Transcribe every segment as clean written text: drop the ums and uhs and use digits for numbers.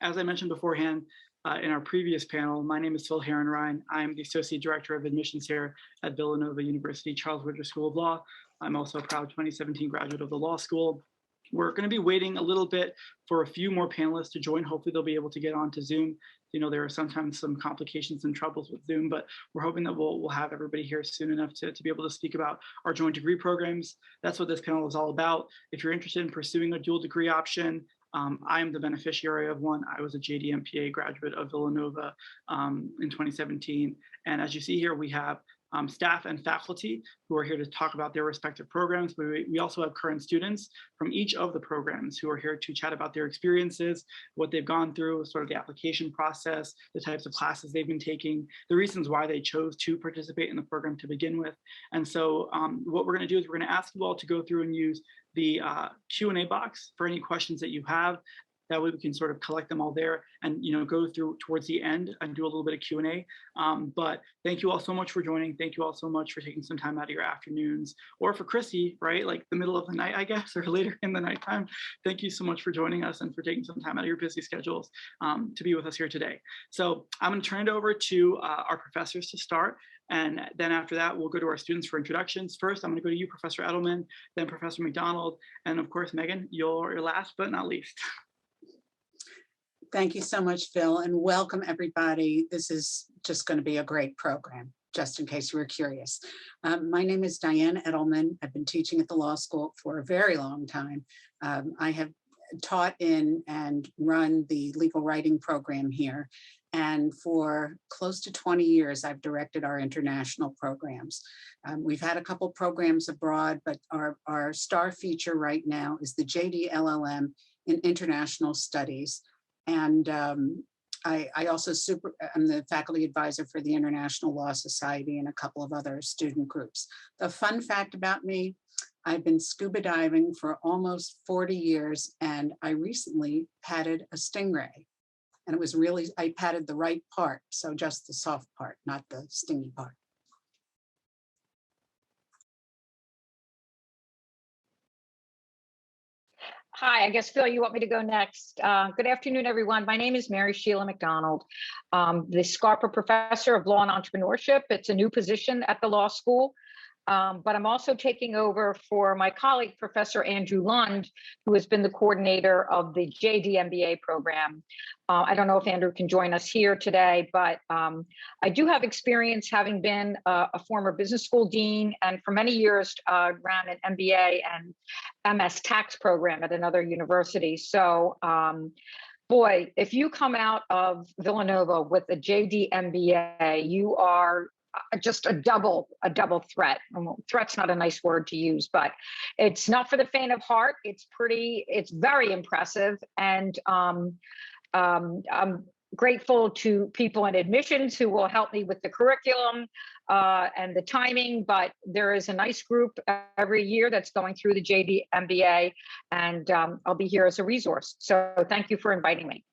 As I mentioned beforehand in our previous panel, my name is Harrinarine. I'm the Associate Director of Admissions here at Villanova University Charles Woodger School of Law. I'm also a proud 2017 graduate of the law school. We're going to be waiting a little bit for a few more panelists to join. Hopefully they'll be able to get onto Zoom. You know, there are sometimes some complications and troubles with Zoom, but we're hoping that we'll have everybody here soon enough to be able to speak about our joint degree programs. That's what this panel is all about. If you're interested in pursuing a dual degree option, I am the beneficiary of one. I was a JD graduate of Villanova in 2017. And as you see here, we have staff and faculty who are here to talk about their respective programs. But we also have current students from each of the programs who are here to chat about their experiences, what they've gone through, sort of the application process, the types of classes they've been taking, the reasons why they chose to participate in the program to begin with. And so what we're going to do is we're going to ask you all to go through and use the Q&A box for any questions that you have. That way we can sort of collect them all there and, you know, go through towards the end and do a little bit of Q&A. But thank you all so much for joining. Thank you all so much for taking some time out of your afternoons, or for Kristi, right? Like the middle of the night, I guess, or later in the nighttime. Thank you so much for joining us and for taking some time out of your busy schedules to be with us here today. So I'm going to turn it over to our professors to start. And then after that, we'll go to our students for introductions. First, I'm going to go to you, Professor Edelman, then Professor McDonald, and of course, Meghan, you're last but not least. Thank you so much, Phil, and welcome everybody. This is just going to be a great program, just in case you were curious. My name is Diane Edelman. I've been teaching at the law school for a very long time. I have taught in and run the legal writing program here. And for close to 20 years, I've directed our international programs. We've had a couple programs abroad, but our star feature right now is the JDLM in International Studies. And I also I'm the faculty advisor for the International Law Society and a couple of other student groups. The fun fact about me, I've been scuba diving for almost 40 years, and I recently patted a stingray. And it was really, I patted the right part, so just the soft part, not the stingy part. Hi, I guess, Phil, you want me to go next. Good afternoon, everyone. My name is MarySheila McDonald, the Scarpa Professor of Law and Entrepreneurship. It's a new position at the law school, but I'm also taking over for my colleague, Professor Andrew Lund, who has been the coordinator of the JD program. I don't know if Andrew can join us here today, but I do have experience having been a former business school dean, and for many years ran an MBA and MS tax program at another university. So boy, if you come out of Villanova with a JD MBA, you are just a double threat. Well, threat's not a nice word to use, but it's not for the faint of heart. It's very impressive. And I'm grateful to people in admissions who will help me with the curriculum and the timing, but there is a nice group every year that's going through the JD MBA, and I'll be here as a resource. So thank you for inviting me.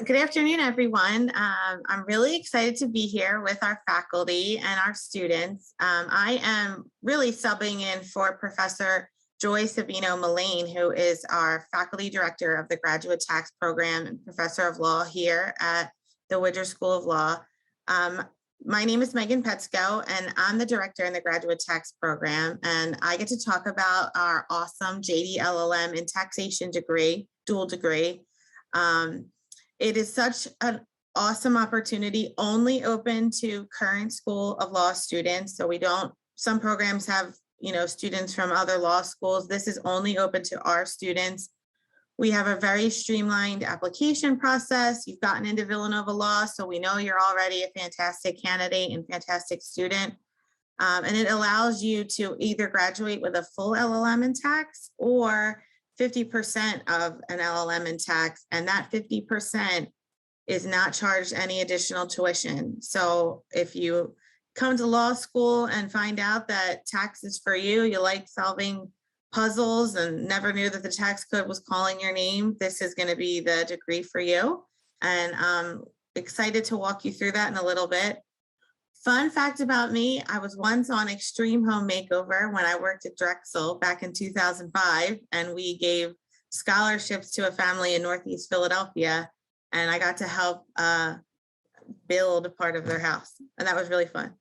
Good afternoon, everyone. I'm really excited to be here with our faculty and our students. I am really subbing in for Professor Joy Savino-Mullane, who is our faculty director of the Graduate Tax Program and Professor of Law here at the Woodger School of Law. My name is Meghan Petsko, and I'm the director in the Graduate Tax Program, and I get to talk about our awesome JDLM in taxation degree, dual degree. It is such an awesome opportunity, only open to current School of Law students. So some programs have, students from other law schools. This is only open to our students. We have a very streamlined application process. You've gotten into Villanova Law, so we know you're already a fantastic candidate and fantastic student. And it allows you to either graduate with a full LLM in tax or 50% of an LLM in tax, and that 50% is not charged any additional tuition. So if you come to law school and find out that tax is for you, you like solving puzzles and never knew that the tax code was calling your name, this is going to be the degree for you. And I'm excited to walk you through that in a little bit. Fun fact about me, I was once on Extreme Home Makeover when I worked at Drexel back in 2005, and we gave scholarships to a family in Northeast Philadelphia, and I got to help build a part of their house, and that was really fun.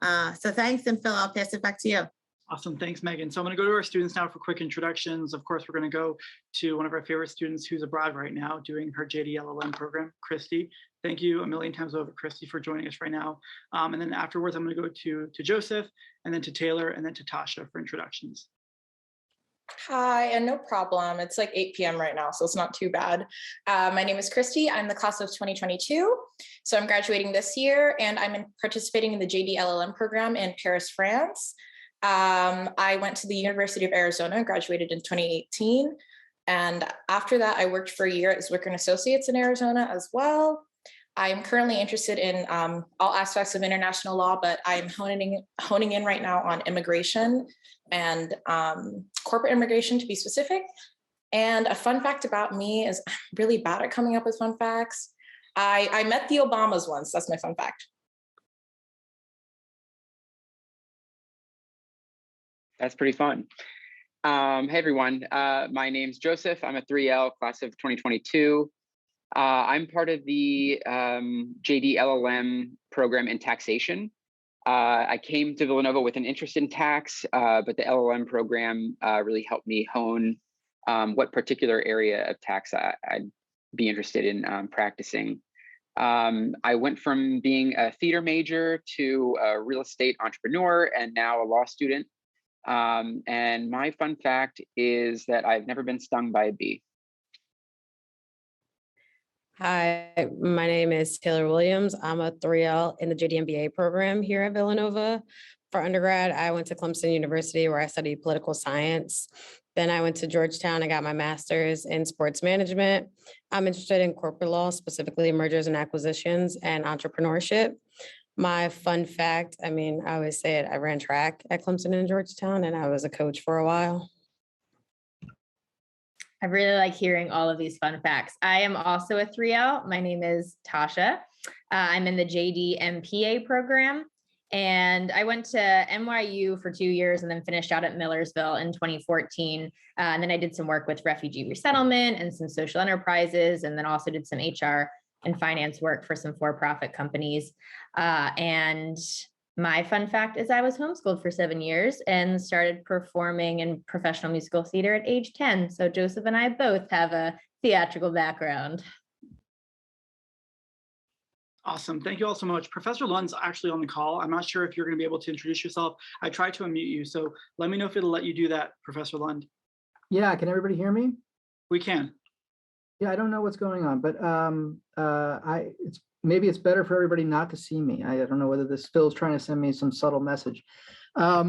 So thanks, and Phil, I'll pass it back to you. Awesome, thanks, Megan. So I'm gonna go to our students now for quick introductions. Of course, we're gonna go to one of our favorite students who's abroad right now doing her JDLM program, Kristi. Thank you a million times over, Kristi, for joining us right now. And then afterwards, I'm gonna go to Joseph, and then to Taylor, and then to Tasha for introductions. Hi, and no problem. It's like 8 p.m. right now, so it's not too bad. My name is Kristi. I'm the class of 2022. So I'm graduating this year, and I'm participating in the JDLM program in Paris, France. I went to the University of Arizona, graduated in 2018. And after that, I worked for a year at Zwicker & Associates in Arizona as well. I'm currently interested in all aspects of international law, but I'm honing in right now on immigration and corporate immigration, to be specific. And a fun fact about me is I'm really bad at coming up with fun facts. I met the Obamas once. That's my fun fact. That's pretty fun. Hey, everyone. My name's Joseph. I'm a 3L class of 2022. I'm part of the JDLM program in taxation. I came to Villanova with an interest in tax, but the LLM program really helped me hone what particular area of tax I'd be interested in practicing. I went from being a theater major to a real estate entrepreneur and now a law student. And my fun fact is that I've never been stung by a bee. Hi, my name is Taylor Williams. I'm a 3L in the JD MBA program here at Villanova. For undergrad, I went to Clemson University where I studied political science. Then I went to Georgetown and got my master's in sports management. I'm interested in corporate law, specifically mergers and acquisitions and entrepreneurship. My fun fact, I always say it, I ran track at Clemson and Georgetown, and I was a coach for a while. I really like hearing all of these fun facts. I am also a 3L. My name is Tasha. I'm in the JD MPA program, and I went to NYU for 2 years and then finished out at Millersville in 2014. And then I did some work with refugee resettlement and some social enterprises, and then also did some HR and finance work for some for-profit companies. And my fun fact is I was homeschooled for 7 years and started performing in professional musical theater at age 10. So Joseph and I both have a theatrical background. Awesome. Thank you all so much. Professor Lund's actually on the call. I'm not sure if you're going to be able to introduce yourself. I tried to unmute you, so let me know if it'll let you do that, Professor Lund. Yeah, can everybody hear me? We can. Yeah, I don't know what's going on, but maybe it's better for everybody not to see me. I don't know whether this Phil's trying to send me some subtle message. I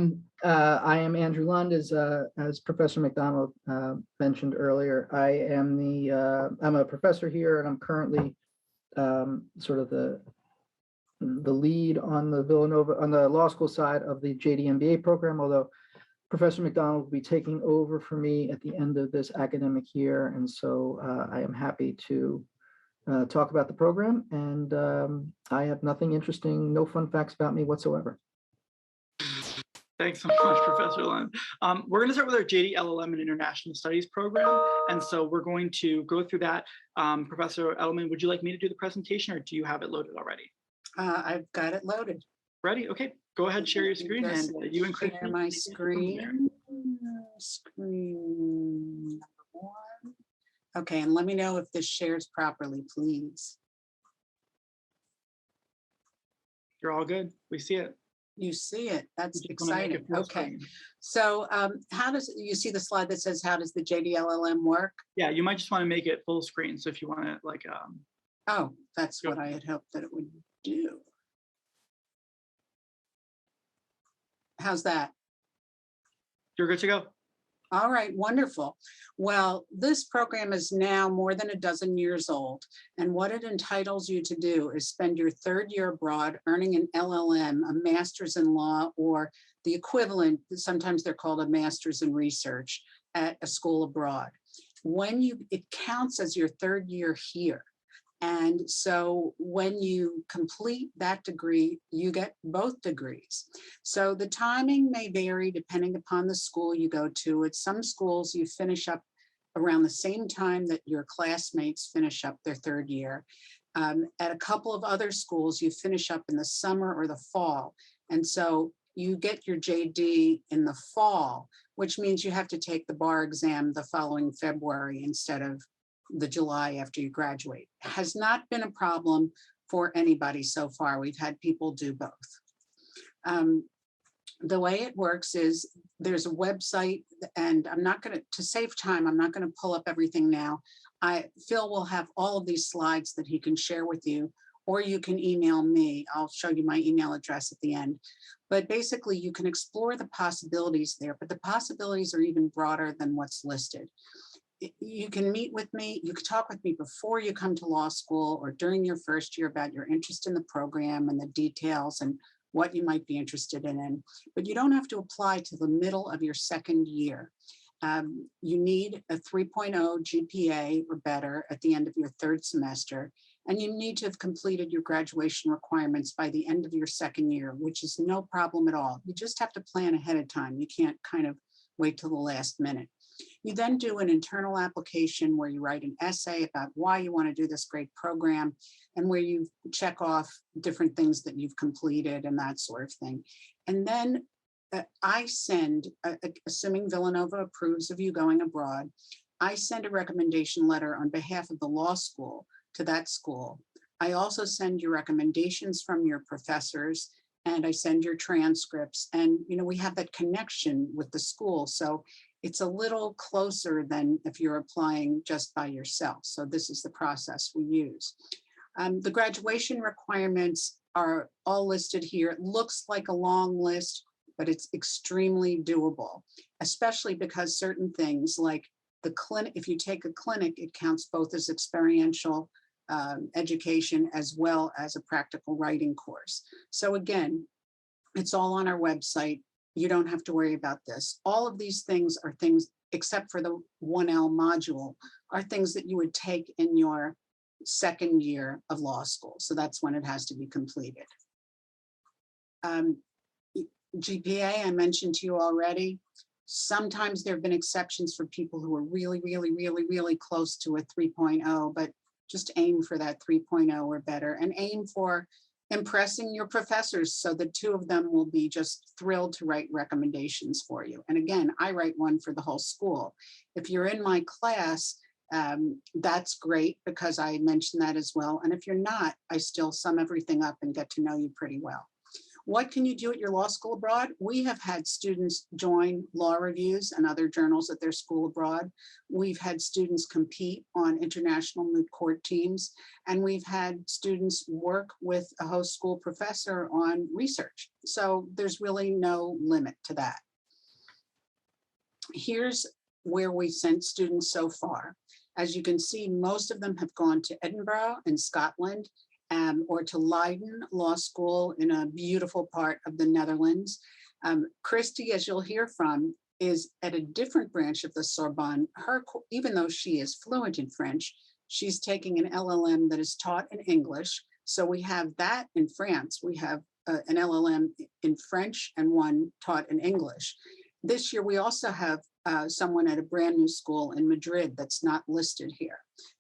am Andrew Lund, as Professor McDonald mentioned earlier. I'm a professor here, and I'm currently sort of the lead on the Villanova, on the law school side of the JD MBA program, although Professor McDonald will be taking over for me at the end of this academic year. And so I am happy to talk about the program. And I have nothing interesting, no fun facts about me whatsoever. Thanks so much, Professor Lund. We're going to start with our JDLM and International Studies program. And so we're going to go through that. Professor Edelman, would you like me to do the presentation, or do you have it loaded already? I've got it loaded. Ready? Okay, go ahead, share your screen, and you and Kristi. Share my screen. Screen number 1. Okay, and let me know if this shares properly, please. You're all good. We see it. You see it. That's exciting. Okay. So how does, you see the slide that says, how does the JDLM work? Yeah, you might just want to make it full screen. So if you want to oh, that's what I had hoped that it would do. How's that? You're good to go. All right, wonderful. Well, this program is now more than a dozen years old, and what it entitles you to do is spend your 3rd year abroad earning an LLM, a master's in law, or the equivalent, sometimes they're called a master's in research, at a school abroad. When it counts as your 3rd year here. And so when you complete that degree, you get both degrees. So the timing may vary depending upon the school you go to. At some schools, you finish up around the same time that your classmates finish up their third year. At a couple of other schools, you finish up in the summer or the fall. And so you get your JD in the fall, which means you have to take the bar exam the following February instead of the July after you graduate. Has not been a problem for anybody so far. We've had people do both. The way it works is there's a website, and I'm not going to save time, I'm not going to pull up everything now. Phil will have all of these slides that he can share with you, or you can email me. I'll show you my email address at the end. But basically, you can explore the possibilities there, but the possibilities are even broader than what's listed. You can meet with me, you can talk with me before you come to law school or during your first year about your interest in the program and the details and what you might be interested in. But you don't have to apply to the middle of your second year. You need a 3.0 GPA or better at the end of your third semester, and you need to have completed your graduation requirements by the end of your second year, which is no problem at all. You just have to plan ahead of time. You can't kind of wait till the last minute. You then do an internal application where you write an essay about why you want to do this great program and where you check off different things that you've completed and that sort of thing. And then I send, assuming Villanova approves of you going abroad, I send a recommendation letter on behalf of the law school to that school. I also send you recommendations from your professors, and I send your transcripts, and we have that connection with the school. So it's a little closer than if you're applying just by yourself. So this is the process we use. The graduation requirements are all listed here. It looks like a long list, but it's extremely doable, especially because certain things like the clinic, if you take a clinic, it counts both as experiential education as well as a practical writing course. So again, it's all on our website. You don't have to worry about this. All of these things are things, except for the 1L module, are things that you would take in your second year of law school. So that's when it has to be completed. GPA, I mentioned to you already. Sometimes there have been exceptions for people who are really, really, really, really close to a 3.0, but just aim for that 3.0 or better, and aim for impressing your professors so the two of them will be just thrilled to write recommendations for you. And again, I write one for the whole school. If you're in my class, that's great because I mentioned that as well. And if you're not, I still sum everything up and get to know you pretty well. What can you do at your law school abroad? We have had students join law reviews and other journals at their school abroad. We've had students compete on international moot court teams, and we've had students work with a host school professor on research. So there's really no limit to that. Here's where we sent students so far. As you can see, most of them have gone to Edinburgh in Scotland, or to Leiden Law School in a beautiful part of the Netherlands. Kristi, as you'll hear from, is at a different branch of the Sorbonne. Even though she is fluent in French, she's taking an LLM that is taught in English. So we have that in France. We have an LLM in French and one taught in English. This year, we also have someone at a brand new school in Madrid that's not listed here.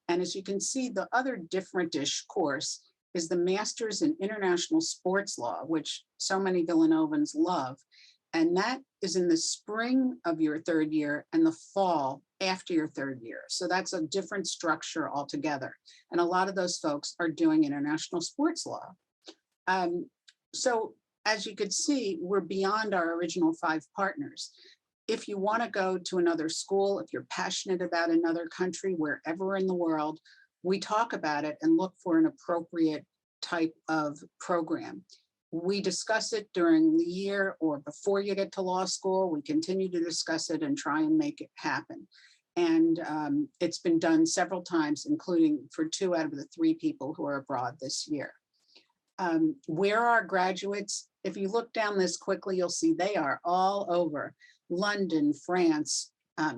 And as you can see, the other different-ish course is the Master's in International Sports Law, which so many Villanovans love. And that is in the spring of your third year and the fall after your third year. So that's a different structure altogether. And a lot of those folks are doing international sports law. So as you could see, we're beyond our original 5 partners. If you want to go to another school, if you're passionate about another country, wherever in the world, we talk about it and look for an appropriate type of program. We discuss it during the year or before you get to law school. We continue to discuss it and try and make it happen. And it's been done several times, including for 2 out of the 3 people who are abroad this year. Where are graduates? If you look down this quickly, you'll see they are all over. London, France,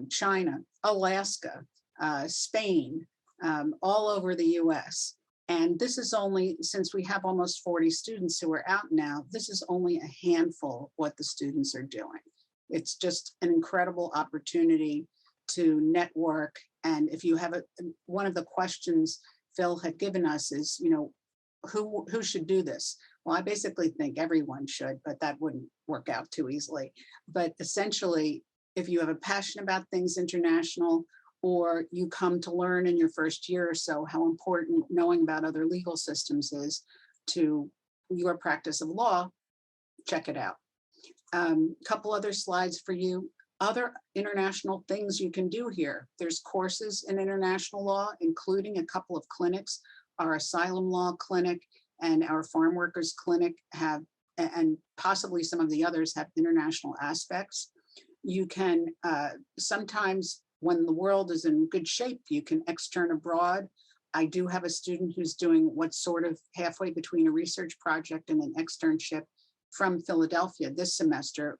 China, Alaska, Spain, all over the US. And this is only, since we have almost 40 students who are out now, this is only a handful what the students are doing. It's just an incredible opportunity to network. And if you have one of the questions Phil had given us is, you know, who should do this? Well, I basically think everyone should, but that wouldn't work out too easily. But essentially, if you have a passion about things international, or you come to learn in your first year or so how important knowing about other legal systems is to your practice of law, check it out. Couple other slides for you. Other international things you can do here. There's courses in international law, including a couple of clinics. Our asylum law clinic and our farm workers clinic have, and possibly some of the others have international aspects. You can sometimes, when the world is in good shape, you can extern abroad. I do have a student who's doing what's sort of halfway between a research project and an externship from Philadelphia this semester,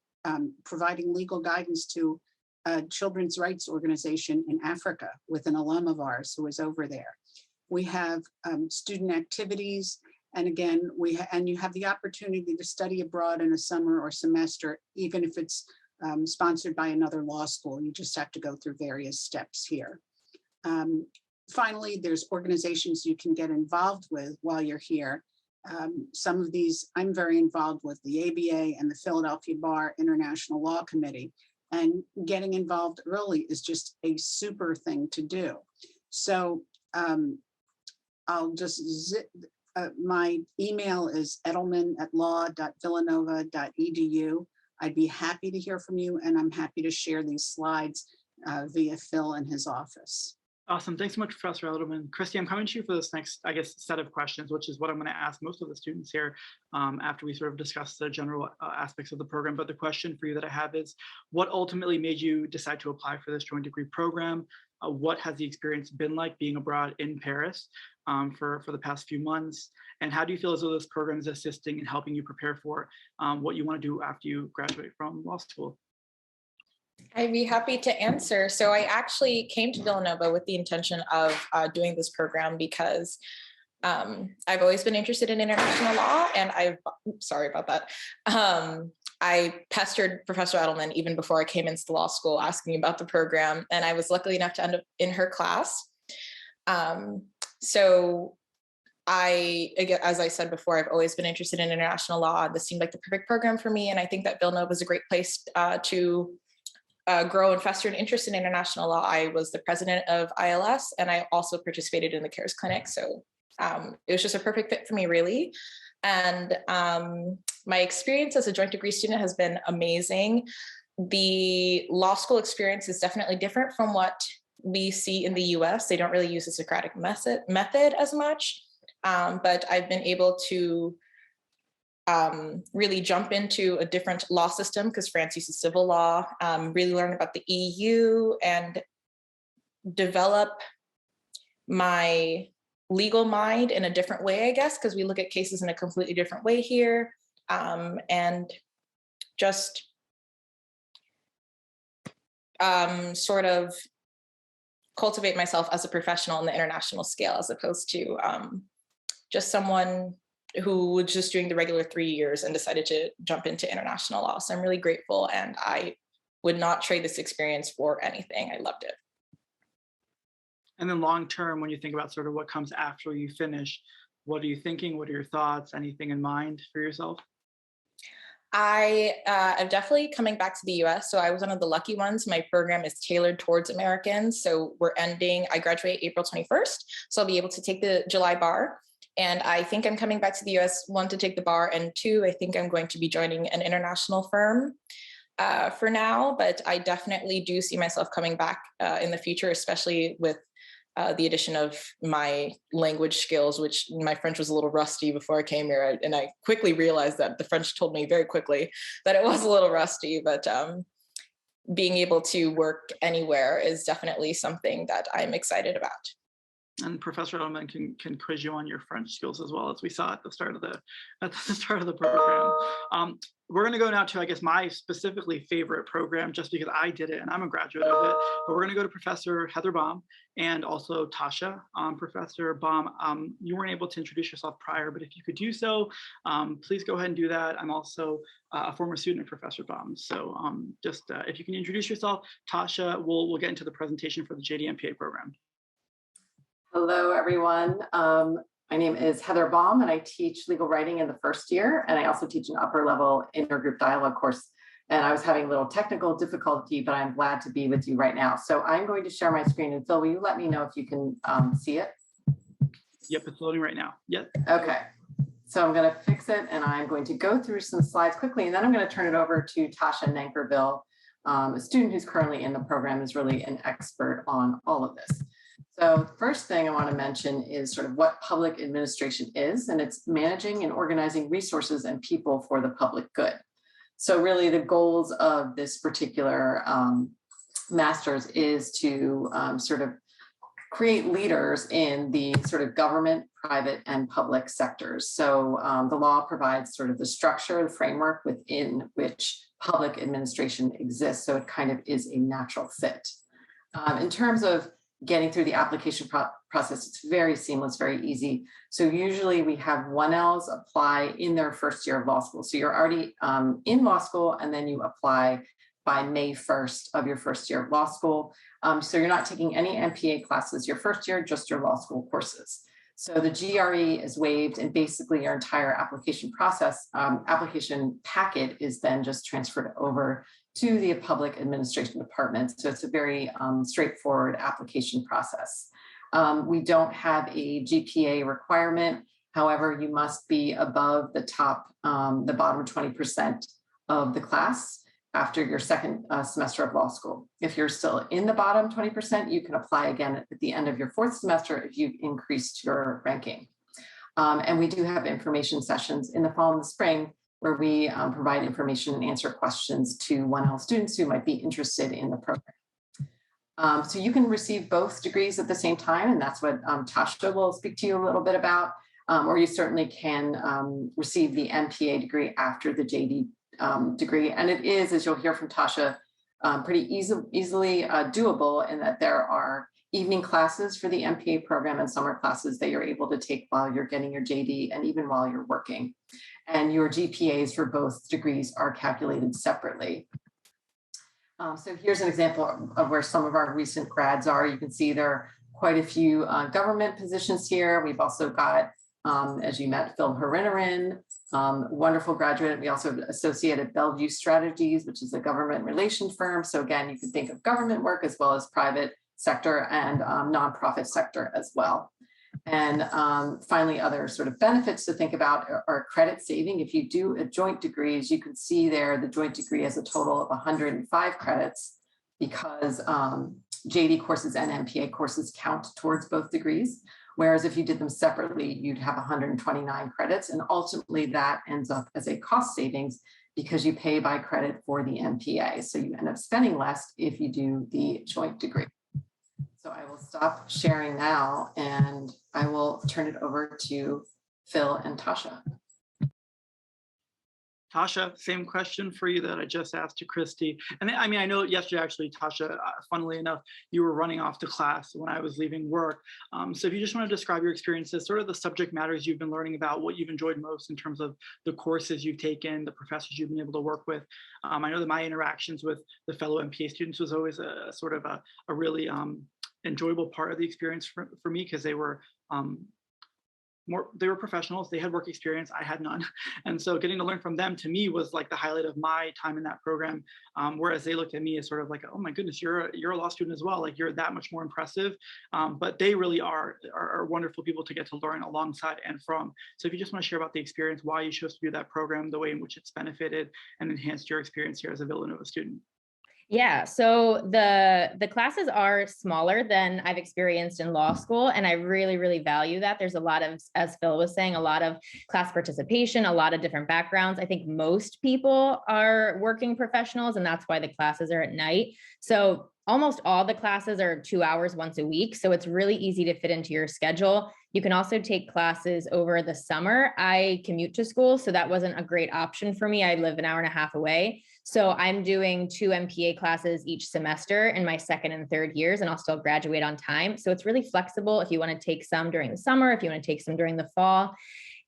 providing legal guidance to a children's rights organization in Africa with an alum of ours who is over there. We have student activities, and again, you have the opportunity to study abroad in a summer or semester, even if it's sponsored by another law school. You just have to go through various steps here. Finally, there's organizations you can get involved with while you're here. Some of these, I'm very involved with the ABA and the Philadelphia Bar International Law Committee, and getting involved early is just a super thing to do. So I'll just my email is edelman@law.villanova.edu. I'd be happy to hear from you, and I'm happy to share these slides via Phil in his office. Awesome. Thanks so much, Professor Edelman. Kristi, I'm coming to you for this next, I guess, set of questions, which is what I'm going to ask most of the students here after we sort of discuss the general aspects of the program. But the question for you that I have is, what ultimately made you decide to apply for this joint degree program? What has the experience been like being abroad in Paris for the past few months? And how do you feel as though this program is assisting in helping you prepare for what you want to do after you graduate from law school? I'd be happy to answer. So I actually came to Villanova with the intention of doing this program because I've always been interested in international law, and sorry about that. I pestered Professor Edelman even before I came into the law school asking about the program, and I was lucky enough to end up in her class. So as I said before, I've always been interested in international law. This seemed like the perfect program for me, and I think that Villanova is a great place to grow and foster an interest in international law. I was the president of ILS, and I also participated in the CARES clinic. So it was just a perfect fit for me, really. And my experience as a joint degree student has been amazing. The law school experience is definitely different from what we see in the US. They don't really use the Socratic method as much, but I've been able to really jump into a different law system because France uses civil law, really learn about the EU and develop my legal mind in a different way, I guess, because we look at cases in a completely different way here, and just sort of cultivate myself as a professional on the international scale, as opposed to just someone who was just doing the regular 3 years and decided to jump into international law. So I'm really grateful, and I would not trade this experience for anything. I loved it. And then long term, when you think about sort of what comes after you finish, what are you thinking? What are your thoughts? Anything in mind for yourself? I am definitely coming back to the US. So I was one of the lucky ones. My program is tailored towards Americans. So I graduate April 21st. So I'll be able to take the July bar. And I think I'm coming back to the US, 1, to take the bar, and 2, I think I'm going to be joining an international firm for now. But I definitely do see myself coming back in the future, especially with the addition of my language skills, which my French was a little rusty before I came here. And I quickly realized that the French told me very quickly that it was a little rusty, but being able to work anywhere is definitely something that I'm excited about. And Professor Edelman can quiz you on your French skills as well, as we saw at the start of the program. We're going to go now to, I guess, my specifically favorite program, just because I did it and I'm a graduate of it. But we're going to go to Professor Heather Baum and also Tasha. Professor Baum, you weren't able to introduce yourself prior, but if you could do so, please go ahead and do that. I'm also a former student of Professor Baum. So if you can introduce yourself, Tasha, we'll get into the presentation for the JD-MPA program. Hello, everyone. My name is Heather Baum, and I teach legal writing in the first year, and I also teach an upper level intergroup dialogue course. And I was having a little technical difficulty, but I'm glad to be with you right now. So I'm going to share my screen, and Phil, will you let me know if you can see it? Yep, it's loading right now. Yep. Okay. So I'm going to fix it, and I'm going to go through some slides quickly, and then I'm going to turn it over to Tasha Nankerville, a student who's currently in the program, is really an expert on all of this. So the first thing I want to mention is sort of what public administration is, and it's managing and organizing resources and people for the public good. So really the goals of this particular master's is to sort of create leaders in the sort of government, private, and public sectors. So the law provides sort of the structure, the framework within which public administration exists. So it kind of is a natural fit. In terms of getting through the application process, it's very seamless, very easy. So usually we have 1Ls apply in their first year of law school. So you're already in law school, and then you apply by May 1st of your first year of law school. So you're not taking any MPA classes your first year, just your law school courses. So the GRE is waived, and basically your entire application process, application packet is then just transferred over to the public administration department. So it's a very straightforward application process. We don't have a GPA requirement. However, you must be above the bottom 20% of the class after your second semester of law school. If you're still in the bottom 20%, you can apply again at the end of your fourth semester if you've increased your ranking. And we do have information sessions in the fall and the spring where we provide information and answer questions to 1L students who might be interested in the program. So you can receive both degrees at the same time, and that's what Tasha will speak to you a little bit about, or you certainly can receive the MPA degree after the JD degree. And it is, as you'll hear from Tasha, pretty easily doable in that there are evening classes for the MPA program and summer classes that you're able to take while you're getting your JD and even while you're working. And your GPAs for both degrees are calculated separately. So here's an example of where some of our recent grads are. You can see there are quite a few government positions here. We've also got, as you met, Phil Harrinarine, wonderful graduate. We also have associate at Bellevue Strategies, which is a government relations firm. So again, you can think of government work as well as private sector and nonprofit sector as well. And finally, other sort of benefits to think about are credit saving. If you do a joint degrees, you can see there the joint degree has a total of 105 credits because JD courses and MPA courses count towards both degrees. Whereas if you did them separately, you'd have 129 credits. And ultimately that ends up as a cost savings because you pay by credit for the MPA. So you end up spending less if you do the joint degree. So I will stop sharing now and I will turn it over to Phil and Tasha. Tasha, same question for you that I just asked to Kristi. And I mean, I know yesterday, actually, Tasha, funnily enough, you were running off to class when I was leaving work. So if you just want to describe your experiences, sort of the subject matters you've been learning about, what you've enjoyed most in terms of the courses you've taken, the professors you've been able to work with. I know that my interactions with the fellow MPA students was always a sort of a really enjoyable part of the experience for me because they were professionals, they had work experience, I had none. And so getting to learn from them to me was like the highlight of my time in that program. Whereas they looked at me as sort of like, oh my goodness, you're a law student as well. Like you're that much more impressive. But they really are wonderful people to get to learn alongside and from. So if you just want to share about the experience, why you chose to do that program, the way in which it's benefited and enhanced your experience here as a Villanova student. Yeah, so the classes are smaller than I've experienced in law school, and I really, really value that. There's a lot of, as Phil was saying, a lot of class participation, a lot of different backgrounds. I think most people are working professionals, and that's why the classes are at night. So almost all the classes are 2 hours once a week. So it's really easy to fit into your schedule. You can also take classes over the summer. I commute to school, so that wasn't a great option for me. I live an hour and a half away. So I'm doing 2 MPA classes each semester in my second and third years, and I'll still graduate on time. So it's really flexible if you want to take some during the summer, if you want to take some during the fall.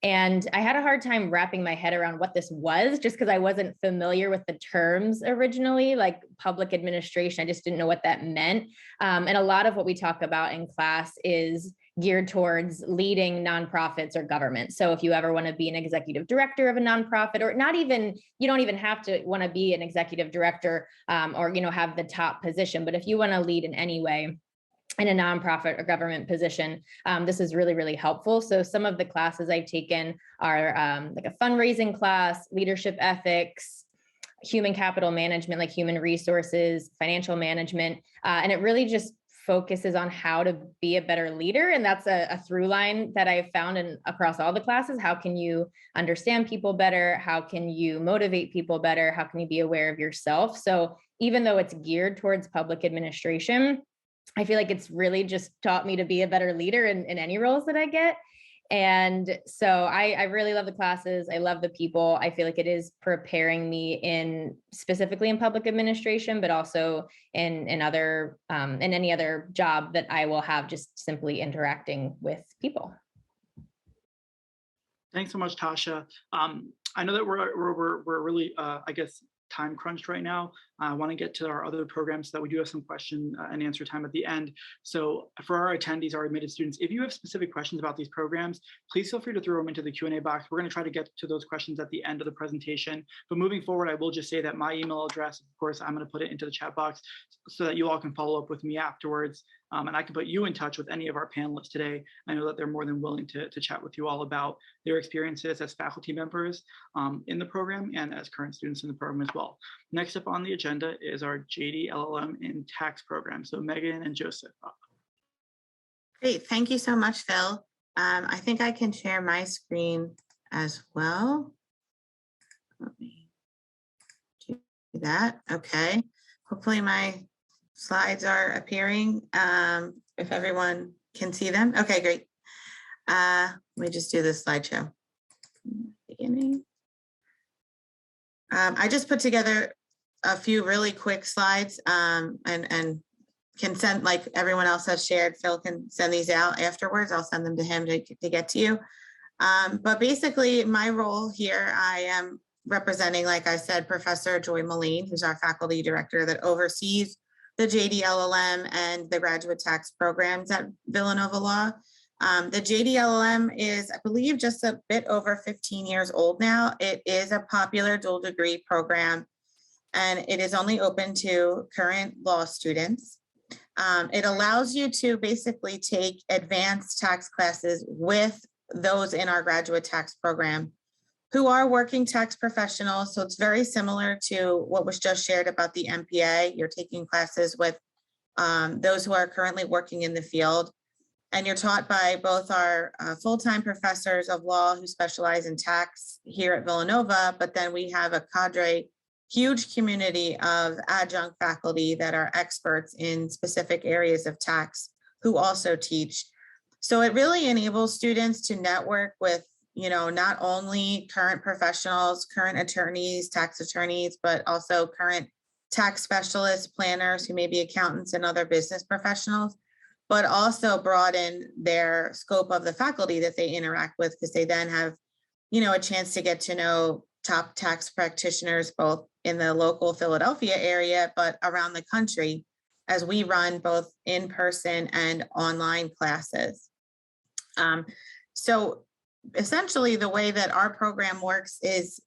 And I had a hard time wrapping my head around what this was, just because I wasn't familiar with the terms originally, like public administration. I just didn't know what that meant. And a lot of what we talk about in class is geared towards leading nonprofits or government. So if you ever want to be an executive director of a nonprofit, or not even, you don't even have to want to be an executive director or, have the top position, but if you want to lead in any way in a nonprofit or government position, this is really, really helpful. So some of the classes I've taken are like a fundraising class, leadership ethics, human capital management, like human resources, financial management. And it really just focuses on how to be a better leader. And that's a through line that I've found across all the classes. How can you understand people better? How can you motivate people better? How can you be aware of yourself? So even though it's geared towards public administration, I feel like it's really just taught me to be a better leader in any roles that I get. And so I really love the classes. I love the people. I feel like it is preparing me specifically in public administration, but also in any other job that I will have, just simply interacting with people. Thanks so much, Tasha. I know that we're really, time crunched right now. I want to get to our other programs so that we do have some question and answer time at the end. So for our attendees, our admitted students, if you have specific questions about these programs, please feel free to throw them into the Q&A box. We're going to try to get to those questions at the end of the presentation. But moving forward, I will just say that my email address, of course, I'm going to put it into the chat box so that you all can follow up with me afterwards. And I can put you in touch with any of our panelists today. I know that they're more than willing to chat with you all about their experiences as faculty members in the program and as current students in the program as well. Next up on the agenda is our JDLM in tax program. So Meghan and Joseph. Great, thank you so much, Phil. I think I can share my screen as well. Let me do that, okay. Hopefully my slides are appearing, if everyone can see them. Okay, great. Let me just do this slideshow. Beginning. I just put together a few really quick slides and can send, like everyone else has shared, Phil can send these out afterwards. I'll send them to him to get to you. But basically my role here, I am representing, like I said, Professor Joy Mullane, who's our faculty director that oversees the JDLM and the graduate tax programs at Villanova Law. The JDLM is, I believe, just a bit over 15 years old now. It is a popular dual degree program, and it is only open to current law students. It allows you to basically take advanced tax classes with those in our graduate tax program who are working tax professionals. So it's very similar to what was just shared about the MPA. You're taking classes with those who are currently working in the field. And you're taught by both our full-time professors of law who specialize in tax here at Villanova, but then we have a cadre, huge community of adjunct faculty that are experts in specific areas of tax who also teach. So it really enables students to network with, not only current professionals, current attorneys, tax attorneys, but also current tax specialists, planners who may be accountants and other business professionals, but also broaden their scope of the faculty that they interact with, because they then have, a chance to get to know top tax practitioners, both in the local Philadelphia area, but around the country, as we run both in-person and online classes. So essentially the way that our program works is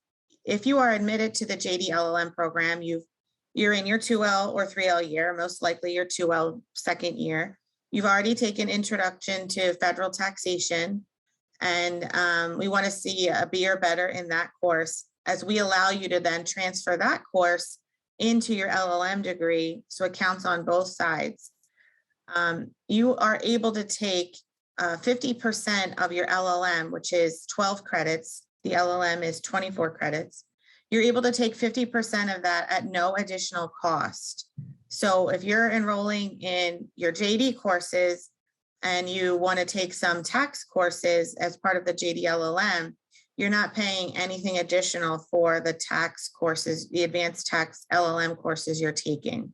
if you are admitted to the JDLM program, you're in your 2L or 3L year, most likely your 2L second year. You've already taken introduction to federal taxation, and we want to see a B or better in that course, as we allow you to then transfer that course into your LLM degree, so it counts on both sides. You are able to take 50% of your LLM, which is 12 credits. The LLM is 24 credits. You're able to take 50% of that at no additional cost. So if you're enrolling in your JD courses and you want to take some tax courses as part of the JDLLM, you're not paying anything additional for the tax courses, the advanced tax LLM courses you're taking.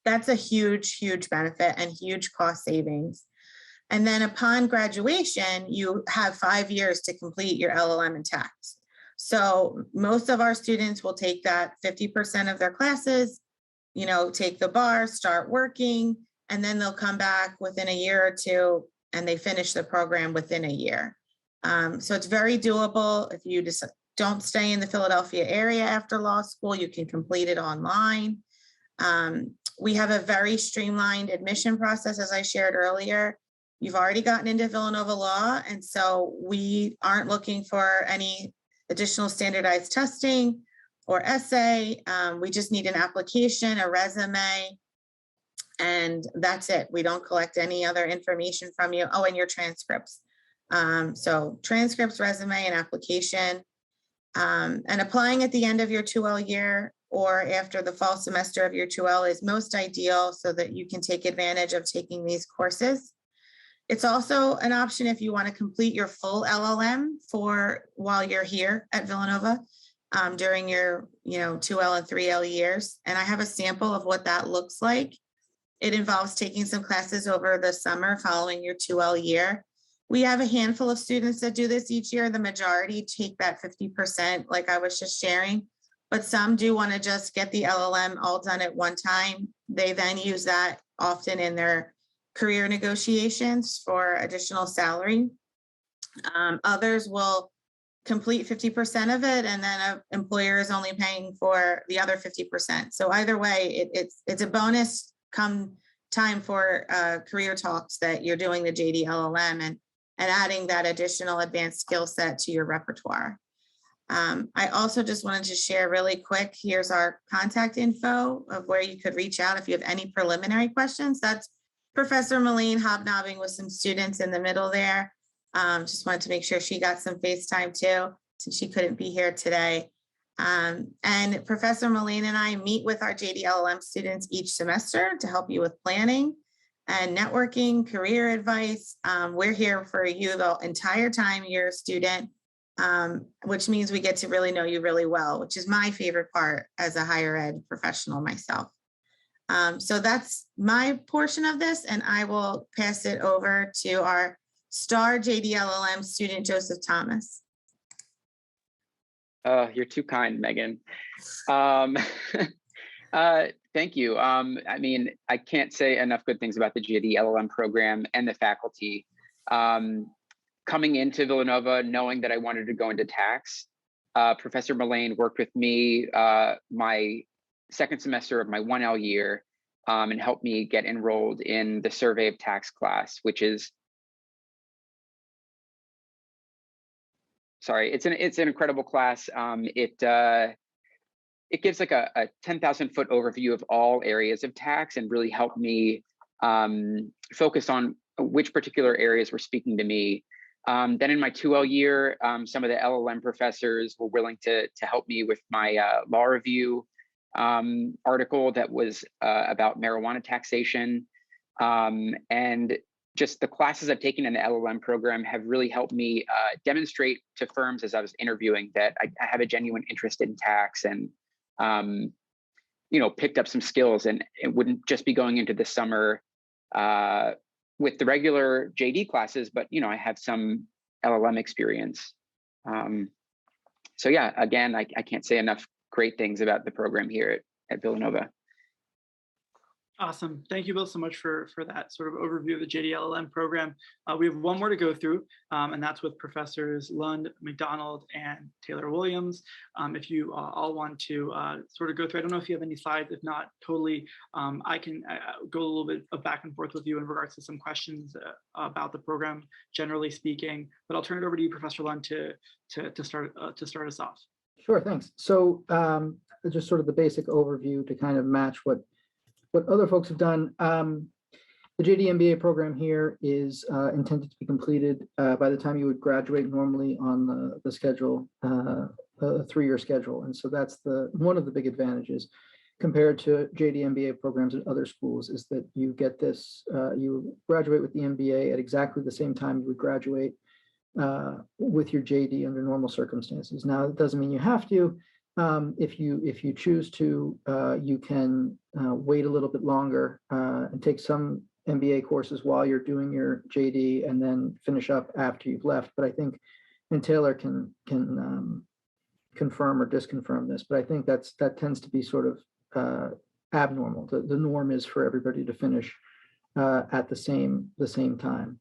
That's a huge, huge benefit and huge cost savings. And then upon graduation, you have 5 years to complete your LLM in tax. So most of our students will take that 50% of their classes, take the bar, start working, and then they'll come back within a year or two and they finish the program within a year. So it's very doable. If you just don't stay in the Philadelphia area after law school, you can complete it online. We have a very streamlined admission process, as I shared earlier. You've already gotten into Villanova law, and so we aren't looking for any additional standardized testing or essay. We just need an application, a resume, and that's it. We don't collect any other information from you. Oh, and your transcripts. So transcripts, resume, and application. And applying at the end of your 2L year or after the fall semester of your 2L is most ideal so that you can take advantage of taking these courses. It's also an option if you want to complete your full LLM while you're here at Villanova during your 2L and 3L years. And I have a sample of what that looks like. It involves taking some classes over the summer following your 2L year. We have a handful of students that do this each year. The majority take that 50%, like I was just sharing, but some do want to just get the LLM all done at one time. They then use that often in their career negotiations for additional salary. Others will complete 50% of it, and then an employer is only paying for the other 50%. So either way, it's a bonus come time for career talks that you're doing the JDLLM and adding that additional advanced skill set to your repertoire. I also just wanted to share really quick, here's our contact info of where you could reach out if you have any preliminary questions. That's Professor Mullane hobnobbing with some students in the middle there. Just wanted to make sure she got some FaceTime too, since she couldn't be here today. And Professor Mullane and I meet with our JDLM students each semester to help you with planning and networking, career advice. We're here for you the entire time you're a student, which means we get to really know you really well, which is my favorite part as a higher ed professional myself. So that's my portion of this, and I will pass it over to our star JDLLM student, Joseph Thomas. You're too kind, Megan. Thank you. I mean, I can't say enough good things about the JDLLM program and the faculty. Coming into Villanova, knowing that I wanted to go into tax, Professor Mullane worked with me my second semester of my 1L year and helped me get enrolled in the survey of tax class, which is, sorry, it's an incredible class. It gives like a 10,000 foot overview of all areas of tax and really helped me focus on which particular areas were speaking to me. Then in my 2L year, some of the LLM professors were willing to help me with my law review article that was about marijuana taxation. And just the classes I've taken in the LLM program have really helped me demonstrate to firms as I was interviewing that I have a genuine interest in tax and, picked up some skills, and it wouldn't just be going into the summer with the regular JD classes, but, I have some LLM experience. So yeah, again, I can't say enough great things about the program here at Villanova. Awesome. Thank you both so much for that sort of overview of the JDLLM program. We have one more to go through, and that's with Professors Lund, McDonald, and Taylor-Williams. If you all want to sort of go through, I don't know if you have any slides. If not, totally, I can go a little bit of back and forth with you in regards to some questions about the program, generally speaking. But I'll turn it over to you, Professor Lund, to start us off. Sure, thanks. So just sort of the basic overview to kind of match what other folks have done. The JD MBA program here is intended to be completed by the time you would graduate normally on the schedule, a 3-year schedule. And so that's one of the big advantages. compared to JD MBA programs at other schools is that you get this, you graduate with the MBA at exactly the same time you would graduate with your JD under normal circumstances. Now, it doesn't mean you have to. If you choose to, you can wait a little bit longer and take some MBA courses while you're doing your JD and then finish up after you've left. But I think, and Taylor can confirm or disconfirm this, but I think that tends to be sort of abnormal. The norm is for everybody to finish at the same time.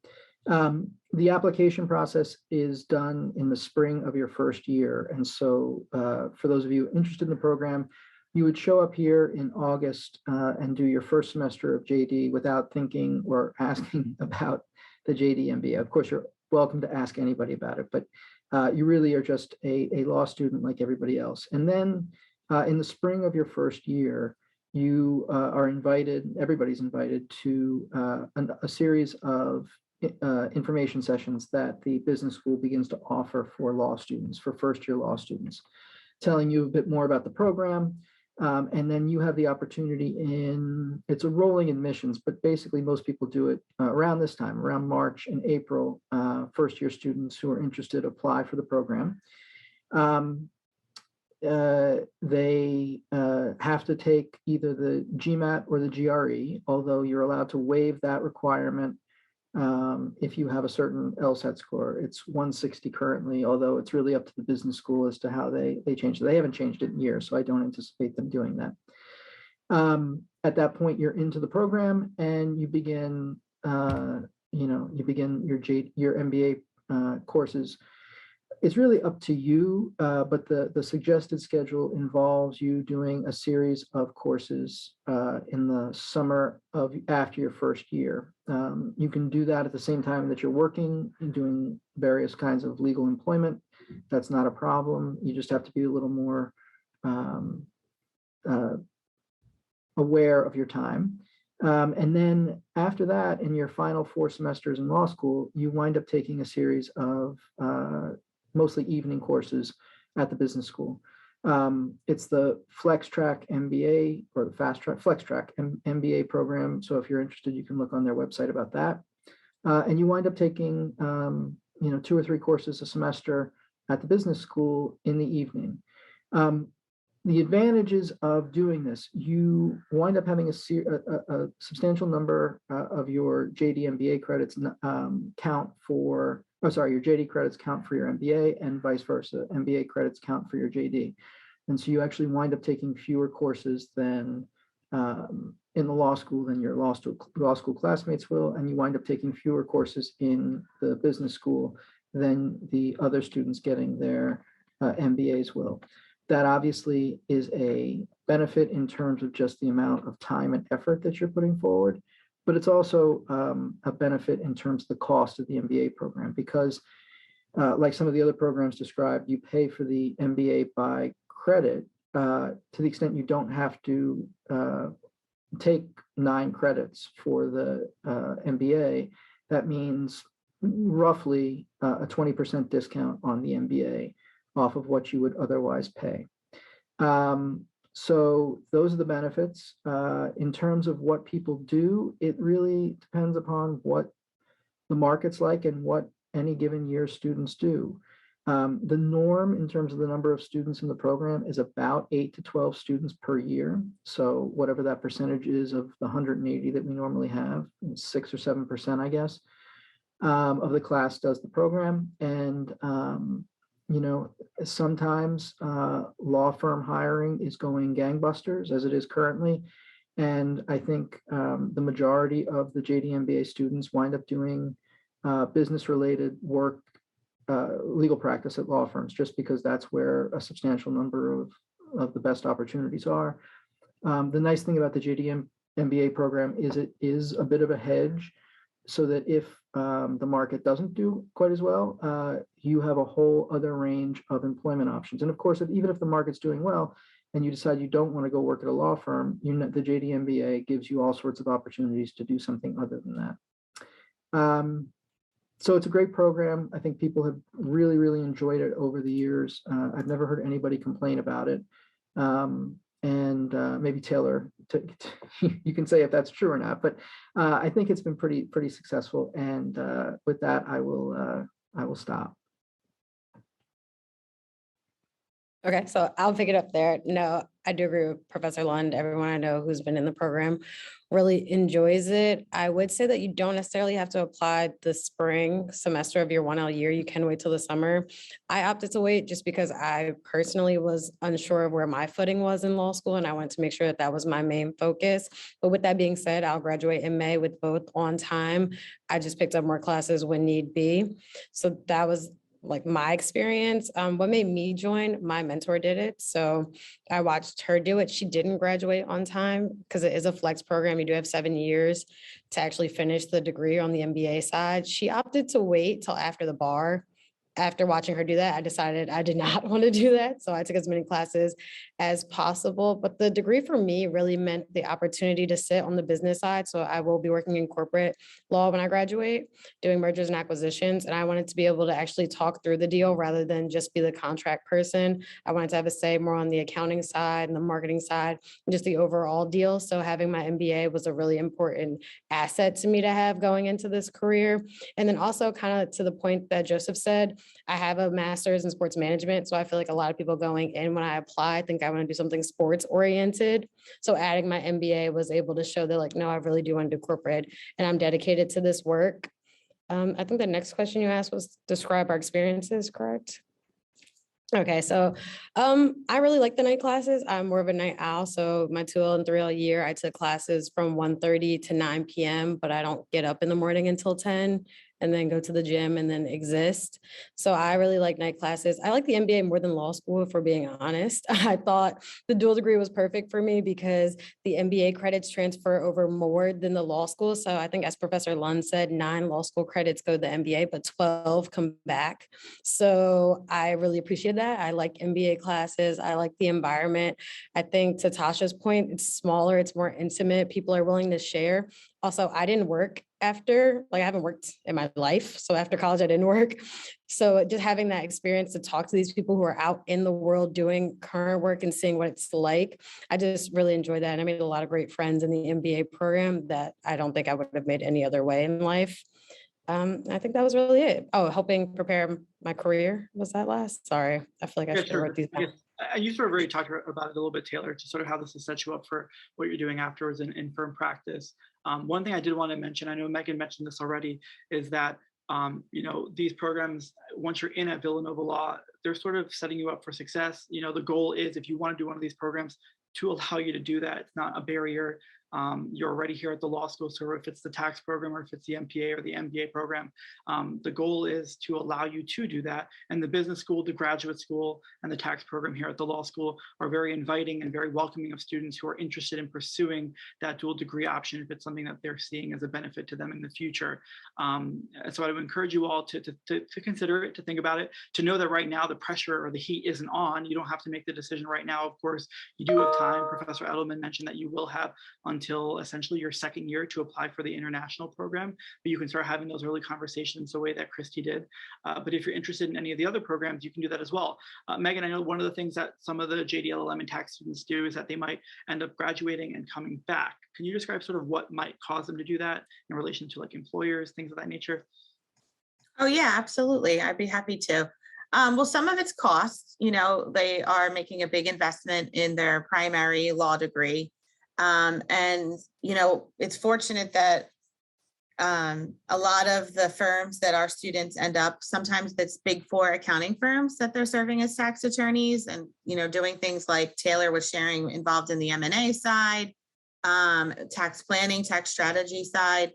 The application process is done in the spring of your first year. And so for those of you interested in the program, you would show up here in August and do your first semester of JD without thinking or asking about the JD MBA. Of course, you're welcome to ask anybody about it, but you really are just a law student like everybody else. And then in the spring of your first year, you are invited, everybody's invited to a series of information sessions that the business school begins to offer for law students, for first-year law students, telling you a bit more about the program. And then you have the opportunity it's a rolling admissions, but basically most people do it around this time, around March and April. First-year students who are interested apply for the program. They have to take either the GMAT or the GRE, although you're allowed to waive that requirement if you have a certain LSAT score. It's 160 currently, although it's really up to the business school as to how they change it. They haven't changed it in years, so I don't anticipate them doing that. At that point, you're into the program and you begin, you begin your MBA courses. It's really up to you, but the suggested schedule involves you doing a series of courses in the summer after your first year. You can do that at the same time that you're working and doing various kinds of legal employment. That's not a problem. You just have to be a little more aware of your time. And then after that, in your final 4 semesters in law school, you wind up taking a series of mostly evening courses at the business school. It's the Flex Track MBA or the Flex Track MBA program. So if you're interested, you can look on their website about that. And you wind up taking 2 or 3 courses a semester at the business school in the evening. The advantages of doing this, you wind up having a substantial number of your JD MBA credits your JD credits count for your MBA and vice versa. MBA credits count for your JD. And so you actually wind up taking fewer courses than in the law school than your law school classmates will, and you wind up taking fewer courses in the business school than the other students getting their MBAs will. That obviously is a benefit in terms of just the amount of time and effort that you're putting forward, but it's also a benefit in terms of the cost of the MBA program because like some of the other programs described, you pay for the MBA by credit to the extent you don't have to take 9 credits for the MBA. That means roughly a 20% discount on the MBA off of what you would otherwise pay. So those are the benefits. In terms of what people do, it really depends upon what the market's like and what any given year students do. The norm in terms of the number of students in the program is about 8 to 12 students per year. So whatever that percentage is of the 180 that we normally have, 6 or 7%, I guess, of the class does the program. And sometimes law firm hiring is going gangbusters as it is currently. And I think the majority of the JD MBA students wind up doing business-related work, legal practice at law firms, just because that's where a substantial number of the best opportunities are. The nice thing about the JD MBA program is it is a bit of a hedge, so that if the market doesn't do quite as well, you have a whole other range of employment options. And of course, even if the market's doing well and you decide you don't want to go work at a law firm, the JD MBA gives you all sorts of opportunities to do something other than that. So it's a great program. I think people have really, really enjoyed it over the years. I've never heard anybody complain about it. and maybe Taylor, you can say if that's true or not, but I think it's been pretty successful. And with that, I will stop. Okay, so I'll pick it up there. No, I do agree with Professor Lund. Everyone I know who's been in the program really enjoys it. I would say that you don't necessarily have to apply the spring semester of your 1L year. You can wait till the summer. I opted to wait just because I personally was unsure of where my footing was in law school, and I wanted to make sure that that was my main focus. But with that being said, I'll graduate in May with both on time. I just picked up more classes when need be. So that was like my experience. What made me join, my mentor did it. So I watched her do it. She didn't graduate on time because it is a flex program. You do have 7 years to actually finish the degree on the MBA side. She opted to wait till after the bar. After watching her do that, I decided I did not want to do that. So I took as many classes as possible. But the degree for me really meant the opportunity to sit on the business side. So I will be working in corporate law when I graduate, doing mergers and acquisitions. And I wanted to be able to actually talk through the deal rather than just be the contract person. I wanted to have a say more on the accounting side and the marketing side and just the overall deal. So having my MBA was a really important asset to me to have going into this career. And then also kind of to the point that Joseph said, I have a master's in sports management. So I feel like a lot of people going in when I apply, think I want to do something sports oriented. So adding my MBA was able to show that like, no, I really do want to do corporate and I'm dedicated to this work. I think the next question you asked was describe our experiences, correct? Okay, so I really like the night classes. I'm more of a night owl. So my 2L and 3L year, I took classes from 1:30 to 9 p.m., but I don't get up in the morning until 10 and then go to the gym and then exist. So I really like night classes. I like the MBA more than law school, if we're being honest. I thought the dual degree was perfect for me because the MBA credits transfer over more than the law school. So I think as Professor Lund said, 9 law school credits go to the MBA, but 12 come back. So I really appreciate that. I like MBA classes. I like the environment. I think to Tasha's point, it's smaller, it's more intimate. People are willing to share. Also, I didn't work after, like I haven't worked in my life. So after college, I didn't work. So just having that experience to talk to these people who are out in the world doing current work and seeing what it's like, I just really enjoyed that. And I made a lot of great friends in the MBA program that I don't think I would have made any other way in life. I think that was really it. Oh, helping prepare my career. Was that last? Sorry. I feel like I should have wrote these down. You sort of already talked about it a little bit, Taylor, to sort of how this has set you up for what you're doing afterwards in firm practice. One thing I did want to mention, I know Meghan mentioned this already, is that these programs, once you're in at Villanova Law, they're sort of setting you up for success. The goal is, if you want to do one of these programs, to allow you to do that. It's not a barrier. You're already here at the law school, so if it's the tax program or if it's the MPA or the MBA program, the goal is to allow you to do that. And the business school, the graduate school, and the tax program here at the law school are very inviting and very welcoming of students who are interested in pursuing that dual degree option if it's something that they're seeing as a benefit to them in the future. So I would encourage you all to consider it, to think about it, to know that right now the pressure or the heat isn't on. You don't have to make the decision right now. Of course, you do have time. Professor Edelman mentioned that you will have until essentially your second year to apply for the international program, but you can start having those early conversations the way that Kristi did. But if you're interested in any of the other programs, you can do that as well. Meghan, I know one of the things that some of the JDLM and tax students do is that they might end up graduating and coming back. Can you describe sort of what might cause them to do that in relation to like employers, things of that nature? Oh yeah, absolutely. I'd be happy to. Well, some of it's cost, they are making a big investment in their primary law degree. It's fortunate that a lot of the firms that our students end up, sometimes that's big four accounting firms that they're serving as tax attorneys and, doing things like Taylor was sharing involved in the M&A side, tax planning, tax strategy side.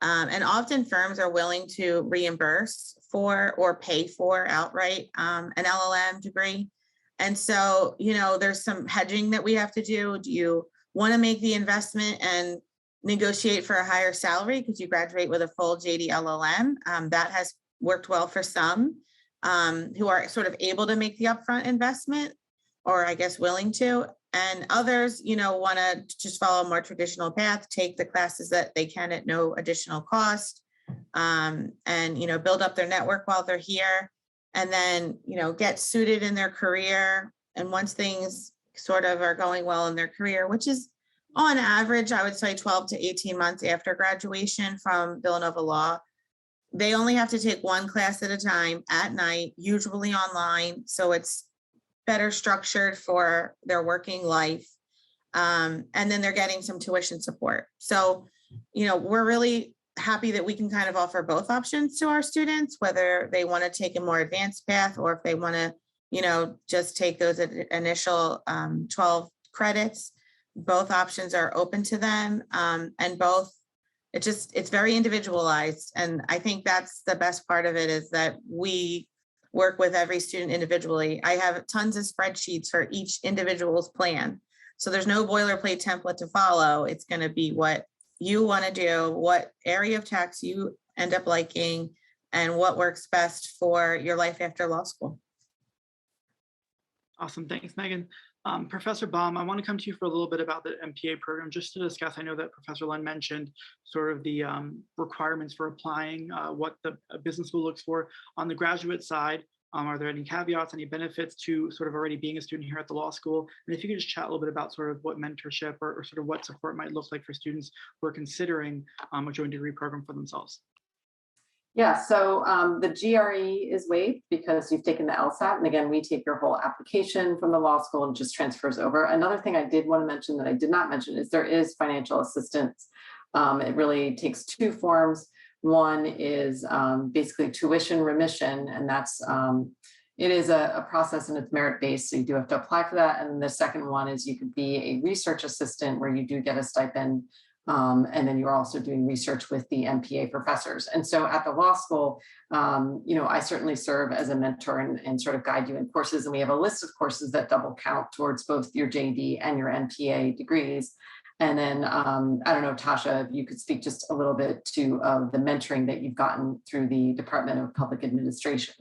And often firms are willing to reimburse for or pay for outright an LLM degree. And so, there's some hedging that we have to do. Do you want to make the investment and negotiate for a higher salary because you graduate with a full JDLM? That has worked well for some who are sort of able to make the upfront investment, or I guess willing to. And others, want to just follow a more traditional path, take the classes that they can at no additional cost, and, build up their network while they're here, and then, get suited in their career. And once things sort of are going well in their career, which is on average, I would say 12 to 18 months after graduation from Villanova Law. They only have to take one class at a time at night, usually online. So it's better structured for their working life. And then they're getting some tuition support. So, we're really happy that we can kind of offer both options to our students, whether they want to take a more advanced path or if they want to, just take those initial 12 credits. Both options are open to them, and both, it's very individualized. And I think that's the best part of it, is that we work with every student individually. I have tons of spreadsheets for each individual's plan. So there's no boilerplate template to follow. It's going to be what you want to do, what area of tax you end up liking, and what works best for your life after law school. Awesome. Thanks, Megan. Professor Baum, I want to come to you for a little bit about the MPA program, just to discuss. I know that Professor Lund mentioned sort of the requirements for applying, what the business school looks for. On the graduate side, are there any caveats, any benefits to sort of already being a student here at the law school? And if you could just chat a little bit about sort of what mentorship or sort of what support might look like for students who are considering a joint degree program for themselves. Yeah, so the GRE is waived because you've taken the LSAT. And again, we take your whole application from the law school and just transfers over. Another thing I did want to mention that I did not mention is there is financial assistance. It really takes two forms. One is basically tuition remission, and that's it is a process and it's merit-based, so you do have to apply for that. And the second one is you could be a research assistant where you do get a stipend. And then you're also doing research with the MPA professors. And so at the law school, I certainly serve as a mentor and sort of guide you in courses. And we have a list of courses that double count towards both your JD and your MPA degrees. And then I don't know, Tasha, if you could speak just a little bit to the mentoring that you've gotten through the Department of Public Administration.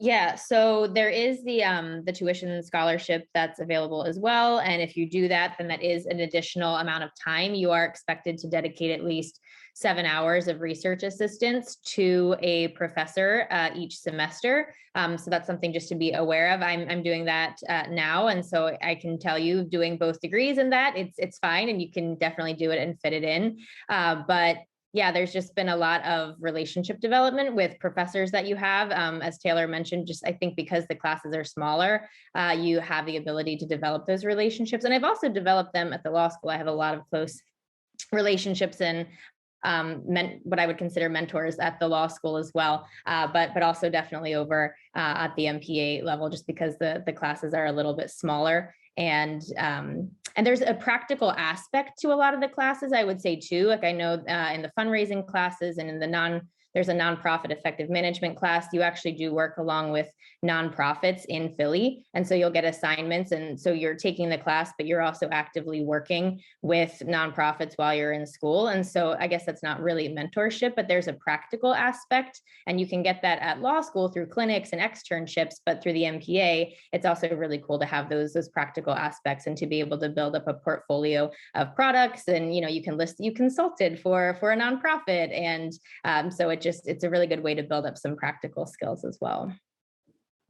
Yeah, so there is the tuition scholarship that's available as well. And if you do that, then that is an additional amount of time. You are expected to dedicate at least 7 hours of research assistance to a professor each semester. So that's something just to be aware of. I'm doing that now. And so I can tell you, doing both degrees in that, it's fine. And you can definitely do it and fit it in. But yeah, there's just been a lot of relationship development with professors that you have. As Taylor mentioned, just I think because the classes are smaller, you have the ability to develop those relationships. And I've also developed them at the law school. I have a lot of close relationships and what I would consider mentors at the law school as well, but also definitely over at the MPA level, just because the classes are a little bit smaller. And there's a practical aspect to a lot of the classes, I would say too. Like I know in the fundraising classes and in the there's a nonprofit effective management class. You actually do work along with nonprofits in Philly. And so you'll get assignments. And so you're taking the class, but you're also actively working with nonprofits while you're in school. And so I guess that's not really mentorship, but there's a practical aspect. And you can get that at law school through clinics and externships, but through the MPA, it's also really cool to have those practical aspects and to be able to build up a portfolio of products. And, you can list, you consulted for a nonprofit. And so it's a really good way to build up some practical skills as well.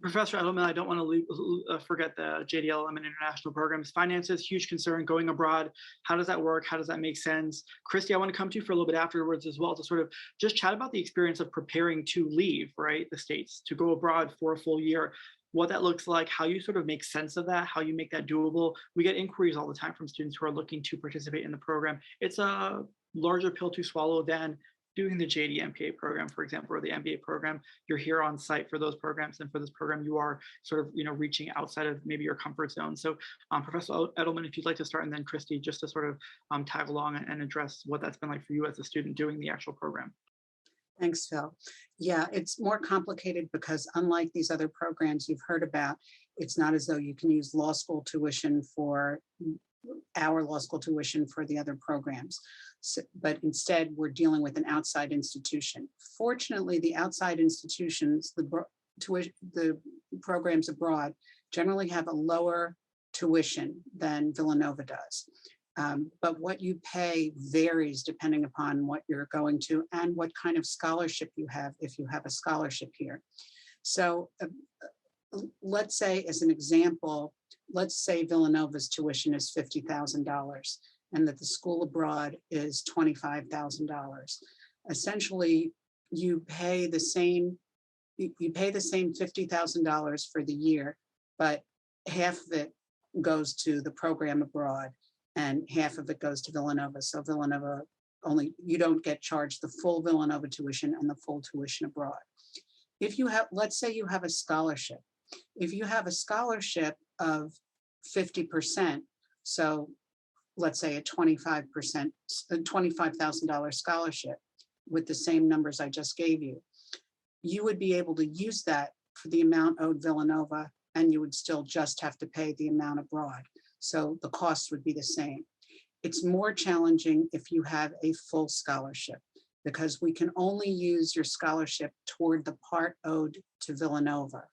Professor Edelman, I don't want to forget the JDLM and international programs. Finances, huge concern, going abroad. How does that work? How does that make sense? Kristi, I want to come to you for a little bit afterwards as well to sort of just chat about the experience of preparing to leave, right, the States, to go abroad for a full year, what that looks like, how you sort of make sense of that, how you make that doable. We get inquiries all the time from students who are looking to participate in the program. It's a larger pill to swallow than doing the JD MPA program, for example, or the MBA program. You're here on site for those programs, and for this program, you are sort of, reaching outside of maybe your comfort zone. So, Professor Edelman, if you'd like to start, and then Kristi, just to sort of tag along and address what that's been like for you as a student doing the actual program. Thanks, Phil. Yeah, it's more complicated because unlike these other programs you've heard about, it's not as though you can use law school tuition for our law school tuition for the other programs. So, but instead, we're dealing with an outside institution. Fortunately, the outside institutions, the programs abroad, generally have a lower tuition than Villanova does. But what you pay varies depending upon what you're going to and what kind of scholarship you have, if you have a scholarship here. So let's say as an example, let's say Villanova's tuition is $50,000 and that the school abroad is $25,000. Essentially, you pay the same $50,000 for the year, but half of it goes to the program abroad and half of it goes to Villanova. So Villanova you don't get charged the full Villanova tuition and the full tuition abroad. If you have, let's say you have a scholarship. If you have a scholarship of 50%, so let's say a $25,000 scholarship with the same numbers I just gave you, you would be able to use that for the amount owed Villanova, and you would still just have to pay the amount abroad. So the cost would be the same. It's more challenging if you have a full scholarship, because we can only use your scholarship toward the part owed to Villanova.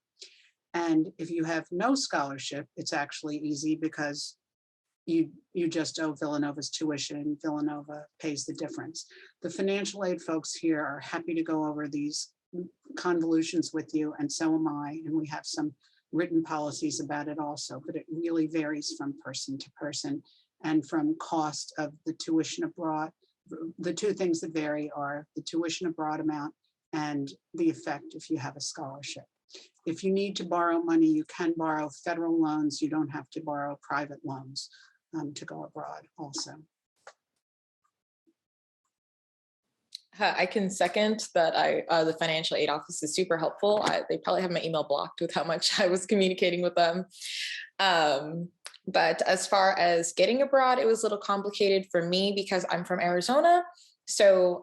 And if you have no scholarship, it's actually easy because you just owe Villanova's tuition. Villanova pays the difference. The financial aid folks here are happy to go over these convolutions with you, and so am I. And we have some written policies about it also, but it really varies from person to person and from cost of the tuition abroad. The two things that vary are the tuition abroad amount and the effect if you have a scholarship. If you need to borrow money, you can borrow federal loans. You don't have to borrow private loans to go abroad also. I can second that. The financial aid office is super helpful. They probably have my email blocked with how much I was communicating with them. But as far as getting abroad, it was a little complicated for me because I'm from Arizona. So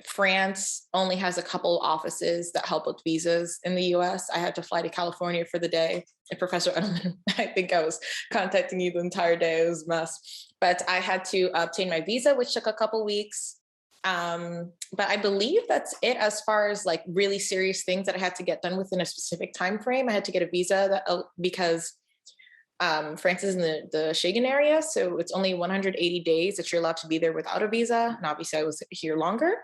France only has a couple offices that help with visas in the US. I had to fly to California for the day. And Professor Edelman, I think I was contacting you the entire day. It was a mess. But I had to obtain my visa, which took a couple weeks. But I believe that's it as far as like really serious things that I had to get done within a specific time frame. I had to get a visa because France is in the Schengen area, so it's only 180 days that you're allowed to be there without a visa. And obviously I was here longer.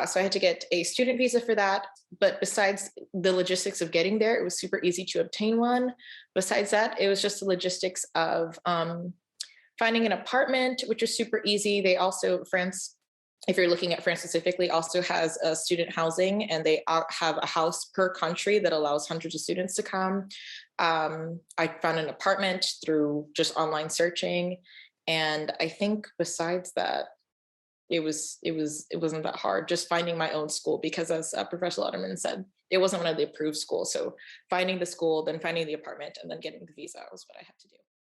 So I had to get a student visa for that. But besides the logistics of getting there, it was super easy to obtain one. Besides that, it was just the logistics of finding an apartment, which was super easy. They also, France, if you're looking at France specifically, also has a student housing, and they have a house per country that allows hundreds of students to come. I found an apartment through just online searching. And I think besides that, it wasn't that hard, just finding my own school, because as Professor Edelman said, it wasn't one of the approved schools. So finding the school, then finding the apartment, and then getting the visa was what I had to do.